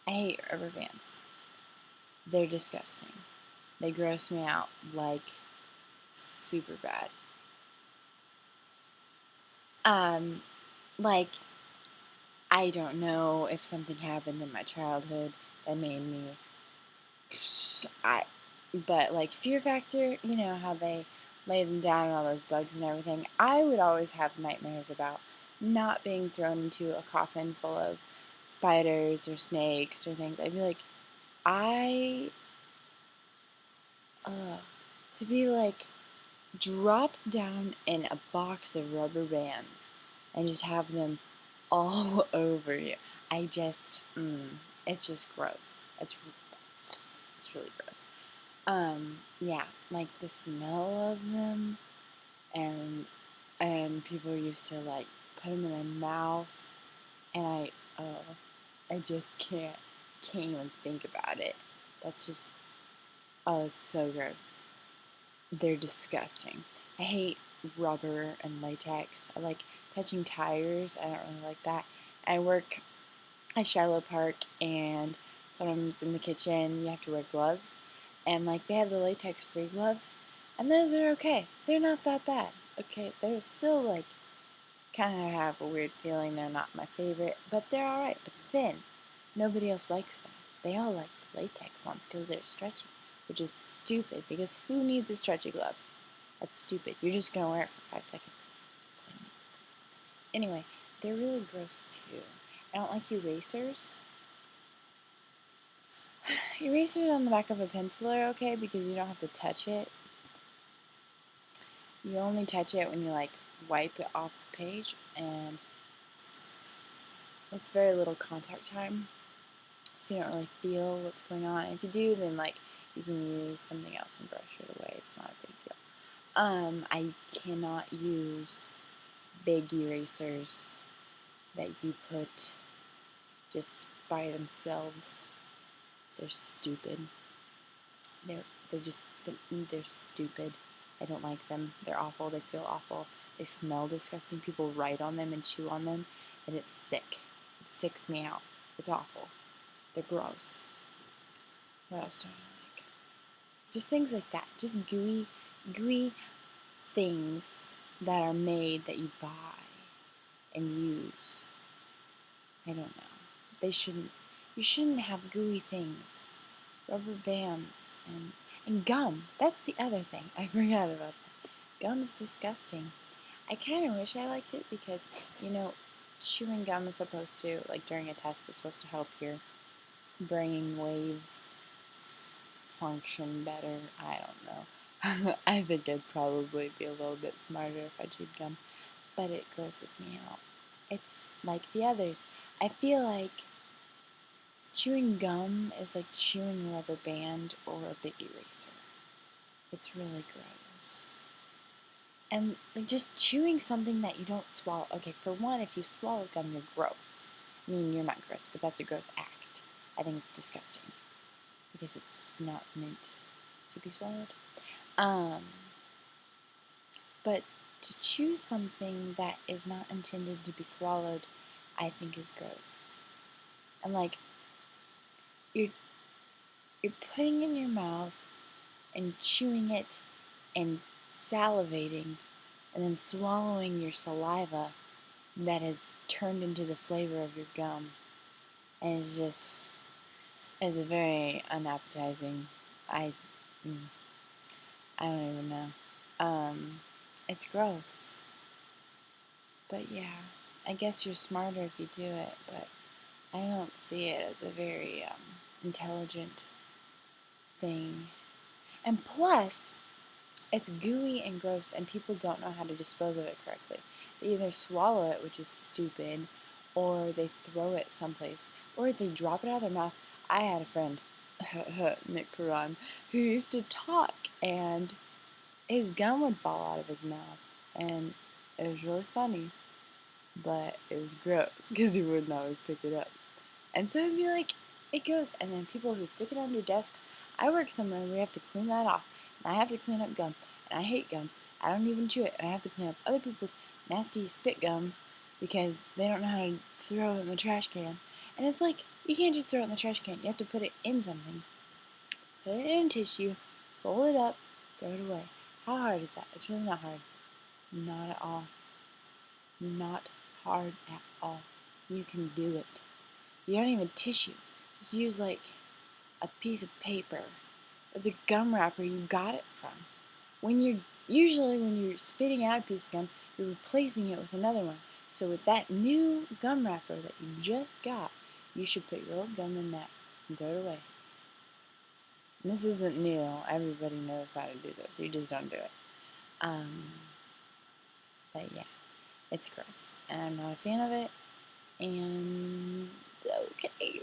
I hate rubber bands. They're disgusting. They gross me out like super bad. Um, like I don't know if something happened in my childhood that made me I but like Fear Factor, you know how they lay them down and all those bugs and everything. I would always have nightmares about not being thrown into a coffin full of spiders or snakes or things. I'd be like, I uh to be like dropped down in a box of rubber bands and just have them all over you. I just, it's just gross. It's it's really gross. Yeah, like the smell of them, and people used to like put them in their mouth, and I just can't even think about it. That's just, oh, it's so gross. They're disgusting. I hate rubber and latex. I like touching tires. I don't really like that. I work at Shiloh Park, and sometimes in the kitchen you have to wear gloves, and like they have the latex free gloves, and those are okay. They're not that bad. Okay, they're still like kind of have a weird feeling. They're not my favorite, but they're all right. But thin. Nobody else likes them. They all like the latex ones because they're stretchy, which is stupid because who needs a stretchy glove? That's stupid. You're just gonna wear it for 5 seconds. Anyway, they're really gross too. I don't like erasers. Erasers on the back of a pencil are okay because you don't have to touch it. You only touch it when you like wipe it off the page, and it's very little contact time, so you don't really feel what's going on. And if you do, then like you can use something else and brush it away. It's not a big deal. I cannot use big erasers that you put just by themselves. They're stupid. They're just they're stupid. I don't like them. They're awful. They feel awful. They smell disgusting. People write on them and chew on them, and it's sick. It sicks me out. It's awful. They're gross. What else do I like? Just things like that. Just gooey things that are made that you buy and use. I don't know. They shouldn't. You shouldn't have gooey things. Rubber bands and gum. That's the other thing. I forgot about that. Gum is disgusting. I kind of wish I liked it because, you know, chewing gum is supposed to, like during a test, it's supposed to help your brain waves function better. I don't know. I think I'd probably be a little bit smarter if I chewed gum, but it grosses me out. It's like the others. I feel like chewing gum is like chewing a rubber band or a big eraser. It's really gross. And like just chewing something that you don't swallow. Okay, for one, if you swallow gum, you're gross. I mean, you're not gross, but that's a gross act. I think it's disgusting because it's not meant to be swallowed. Um, but to chew something that is not intended to be swallowed, I think is gross. And like you're you're putting in your mouth and chewing it and salivating and then swallowing your saliva that has turned into the flavor of your gum. And it's just, it's very unappetizing. I, mm, I don't even know. It's gross. But yeah, I guess you're smarter if you do it, but I don't see it as a very intelligent thing. And plus, it's gooey and gross, and people don't know how to dispose of it correctly. They either swallow it, which is stupid, or they throw it someplace, or they drop it out of their mouth. I had a friend, Nick Karan, who used to talk, and his gum would fall out of his mouth, and it was really funny, but it was gross because he wouldn't always pick it up. And so it'd be like, it goes, and then people who stick it under desks. I work somewhere where we have to clean that off, and I have to clean up gum, and I hate gum. I don't even chew it, and I have to clean up other people's nasty spit gum because they don't know how to throw it in the trash can. And it's like, you can't just throw it in the trash can. You have to put it in something. Put it in tissue, fold it up, throw it away. How hard is that? It's really not hard. Not at all. Not hard at all. You can do it. You don't even tissue. Just use like a piece of paper or the gum wrapper you got it from. When you're spitting out a piece of gum, you're replacing it with another one. So with that new gum wrapper that you just got, you should put your old gum in that and throw it away. And this isn't new. Everybody knows how to do this. You just don't do it. Um, but yeah, it's gross. And I'm not a fan of it. And okay.